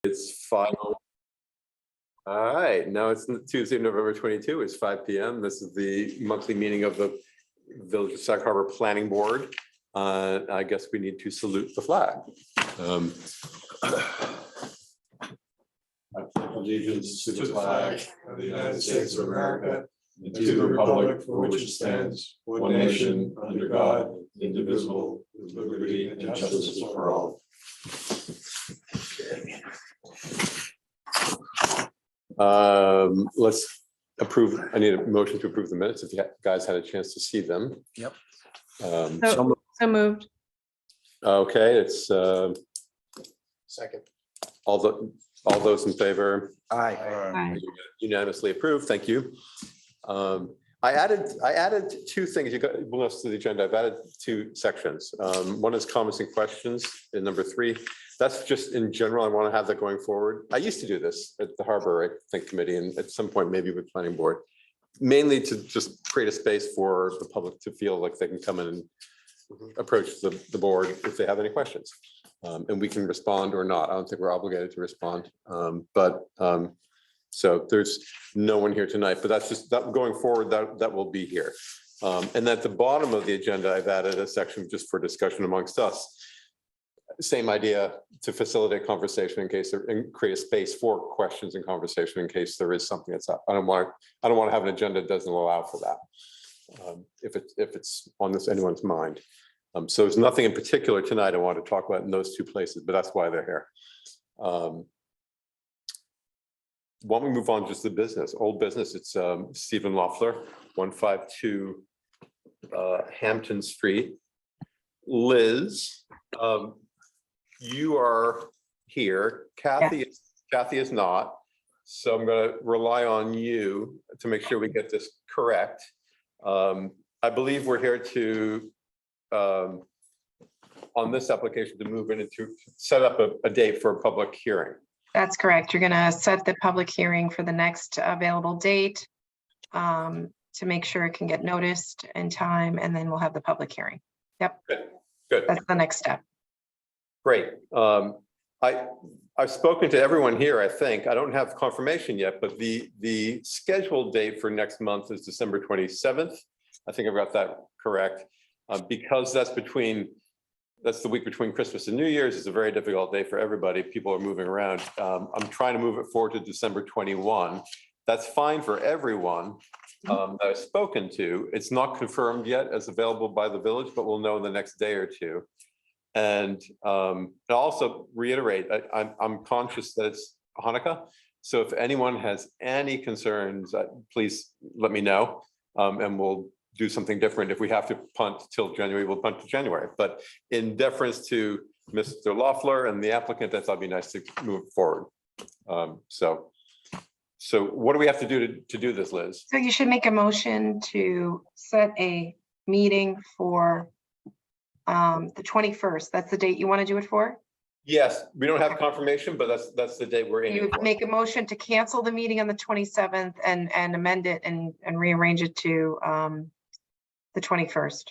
It's final. All right, now it's Tuesday, November 22. It's 5 p.m. This is the monthly meeting of the Village of Sag Harbor Planning Board. I guess we need to salute the flag. I pledge allegiance to the flag of the United States of America and to the republic for which it stands, one nation, under God, indivisible, with liberty and justice for all. Let's approve. I need a motion to approve the minutes if you guys had a chance to see them. Yep. So So moved. okay, it's Second. all those in favor. Aye. Aye. Unanimously approved. Thank you. I added two things. You got most of the agenda. I've added two sections. One is comments and questions, and number 3. That's just in general. I want to have that going forward. I used to do this at the Harbor, I think, committee, and at some point maybe with planning board, mainly to just create a space for the public to feel like they can come in and approach the board if they have any questions, and we can respond or not. I don't think we're obligated to respond, so there's no one here tonight, but that's just that going forward, that will be here. And at the bottom of the agenda, I've added a section just for discussion amongst us. Same idea, to facilitate conversation in case and create a space for questions and conversation in case there is something that's up. I don't want to have an agenda that doesn't allow for that. If it's on anyone's mind. So there's nothing in particular tonight I want to talk about in those two places, but that's why they're here. Why don't we move on just to business, old business? It's Stephen Loeffler, 152 Hampton Street. Liz, you are here. Kathy is not. So I'm going to rely on you to make sure we get this correct. I believe we're here to, on this application, to move in and to set up a date for a public hearing. That's correct. You're going to set the public hearing for the next available date to make sure it can get noticed in time, and then we'll have the public hearing. Yep. Good. That's the next step. Great. I've spoken to everyone here, I think. I don't have confirmation yet, but the scheduled date for next month is December 27th. I think I've got that correct. Because that's the week between Christmas and New Year's. It's a very difficult day for everybody. People are moving around. I'm trying to move it forward to December 21. That's fine for everyone that I've spoken to. It's not confirmed yet as available by the village, but we'll know in the next day or two. And I'll also reiterate, I'm conscious that it's Hanukkah. So if anyone has any concerns, please let me know, and we'll do something different. If we have to punt till January, we'll punt to January. But in deference to Mr. Loeffler and the applicant, I thought it'd be nice to move forward. So what do we have to do to do this, Liz? So you should make a motion to set a meeting for the 21st. That's the date you want to do it for? Yes, we don't have confirmation, but that's the date we're You aiming would for. make a motion to cancel the meeting on the 27th and amend it and rearrange it to the 21st.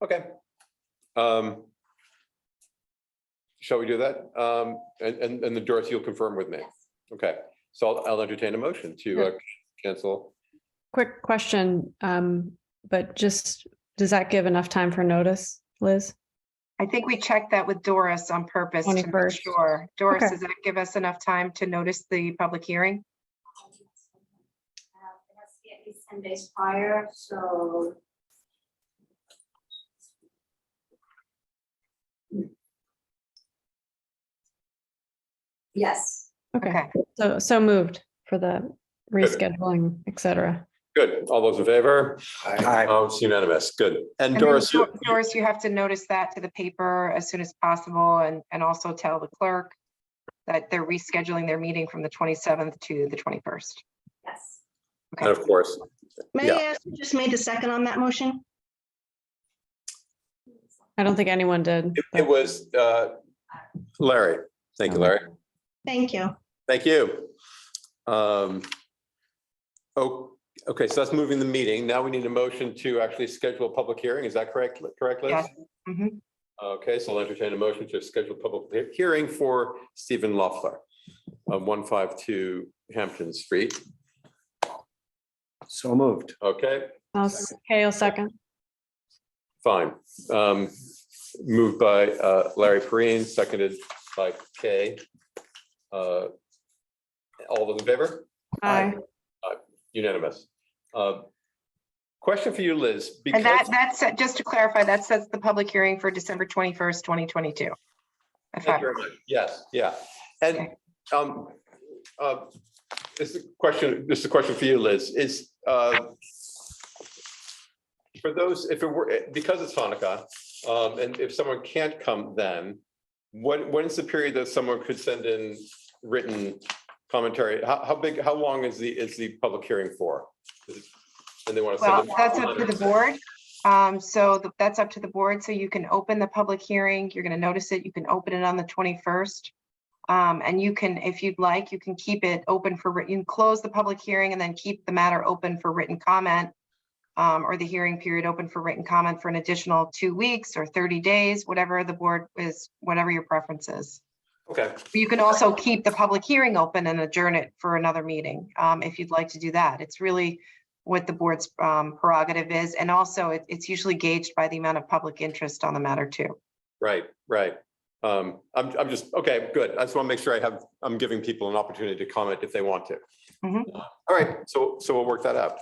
Okay. Shall we do that? And the Doris, you'll confirm with me. Okay, so I'll entertain a motion to cancel. Quick question, but just, does that give enough time for notice, Liz? I think we checked that with Doris on purpose to make 21st. sure. Doris, Okay. does that give us enough time to notice the public hearing? It has to be at least 10 days prior, so. Yes. Okay, so moved for the rescheduling, et cetera. Good, all those in favor? Aye. Oh, it's unanimous, good. And And then, Doris, Doris, you have to notice that to the paper as soon as possible and also tell the clerk that they're rescheduling their meeting from the 27th to the 21st. Yes. and of course, May Yeah. I ask who just made the second on that motion? I don't think anyone did. it was Larry. Thank you, Larry. Thank you. Thank you. Okay, so that's moving the meeting. Now we need a motion to actually schedule a public hearing. Is that correct, Liz? Yes. Mhm. Okay, so I'll entertain a motion to schedule a public hearing for Stephen Loeffler of 152 Hampton Street. So moved. Okay, I'll second. fine. Moved by Larry Perrine, seconded by Kay. All those in favor? Aye. Unanimous. Question for you, Liz. And because- that's, just to clarify, that sets the public hearing for December 21st, 2022. Thank you very much. Yes, yeah. And this is a question for you, Liz, is for those, if it were, because it's Hanukkah, and if someone can't come then, when's the period that someone could send in written commentary? How long is the public hearing for? And they want to Well, send it. that's up to the board. That's up to the board. So you can open the public hearing. You're going to notice it. You can open it on the 21st. And you can, if you'd like, you can keep it open for, you can close the public hearing and then keep the matter open for written comment, or the hearing period open for written comment for an additional 2 weeks or 30 days, whatever the board is, whatever your preference is. Okay, You can also keep the public hearing open and adjourn it for another meeting, if you'd like to do that. It's really what the board's prerogative is. And also it's usually gauged by the amount of public interest on the matter too. right. I'm just, okay, good. I just want to make sure I'm giving people an opportunity to comment if they want to. Mhm. All right, so we'll work that out.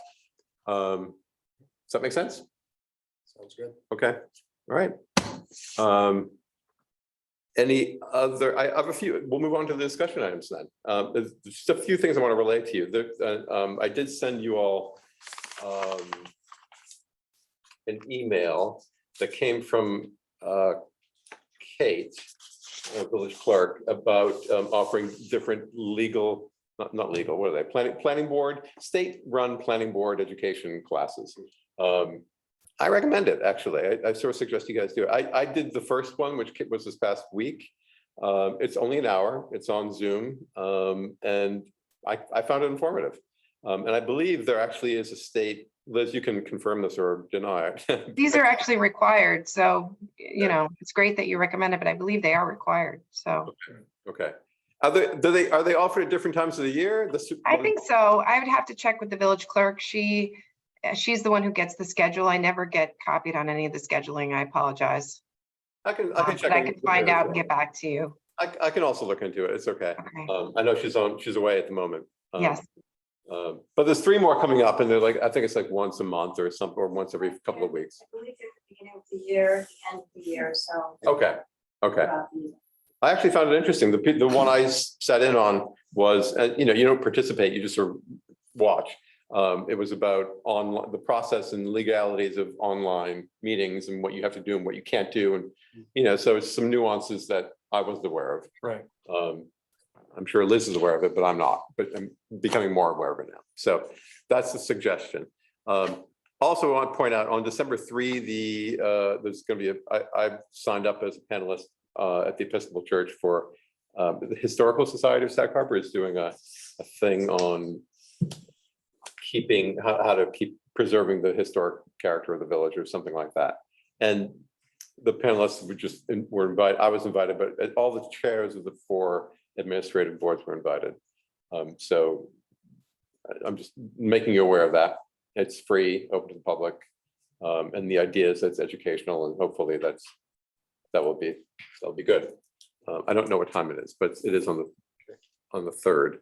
Does that make sense? Sounds good. Okay, all right. Any other, I have a few, we'll move on to the discussion items then. There's just a few things I want to relate to you. I did send you all an email that came from Kate, village clerk, about offering different legal, not legal, what are they? Planning board, state-run planning board education classes. I recommend it, actually. I sort of suggest you guys do it. I did the first one, which was this past week. It's only an hour. It's on Zoom, and I found it informative. And I believe there actually is a state, Liz, you can confirm this or deny it. These are actually required. So, it's great that you recommend it, but I believe they are required. So Okay. Are they offered at different times of the year? I think so. I would have to check with the village clerk. She's the one who gets the schedule. I never get copied on any of the scheduling. I apologize. I can But check. I can find out and get back to you. I can also look into it. It's okay. Okay. I know she's away at the moment. Yes. But there's 3 more coming up and they're like, I think it's like once a month or something, or once every couple of weeks. I believe it's the beginning of the year, the end of the year, so. Okay, okay. about the- I actually found it interesting. The one I sat in on was, you don't participate, you just sort of watch. It was about the process and legalities of online meetings and what you have to do and what you can't do. And, so it's some nuances that I wasn't aware of. Right. I'm sure Liz is aware of it, but I'm not, but I'm becoming more aware of it now. So that's the suggestion. Also, I want to point out on December 3, there's going to be I've signed up as a panelist at the Episcopal Church for the Historical Society of Sag Harbor is doing a thing on how to keep preserving the historic character of the village or something like that. And the panelists were invited. I was invited, but all the chairs of the 4 administrative boards were invited. So I'm just making you aware of that. It's free, open to the public. And the idea is it's educational and hopefully that'll be good. I don't know what time it is, but it is on the 3rd.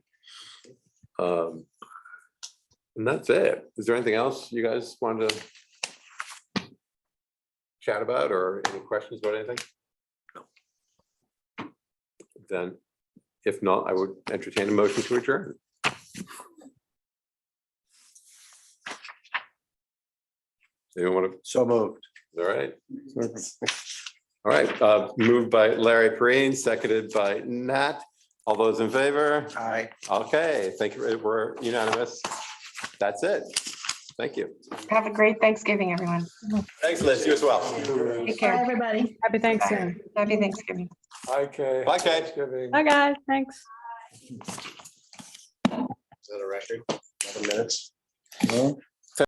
And that's it. Is there anything else you guys wanted to chat about or any questions about anything? No. Then, if not, I would entertain a motion to adjourn. Anyone want to? So moved. All right. All right. Moved by Larry Perrine, seconded by Nat. All those in favor? Aye. Okay, thank you. We're unanimous. That's it. Thank you. Have a great Thanksgiving, everyone. Thanks, Liz. You as well. Take Bye, care. everybody. Happy Thanksgiving. Happy Thanksgiving. Bye, Kay. Bye, Kay. Thanksgiving. Bye, guys. Thanks. Is that a record? 11 minutes? No?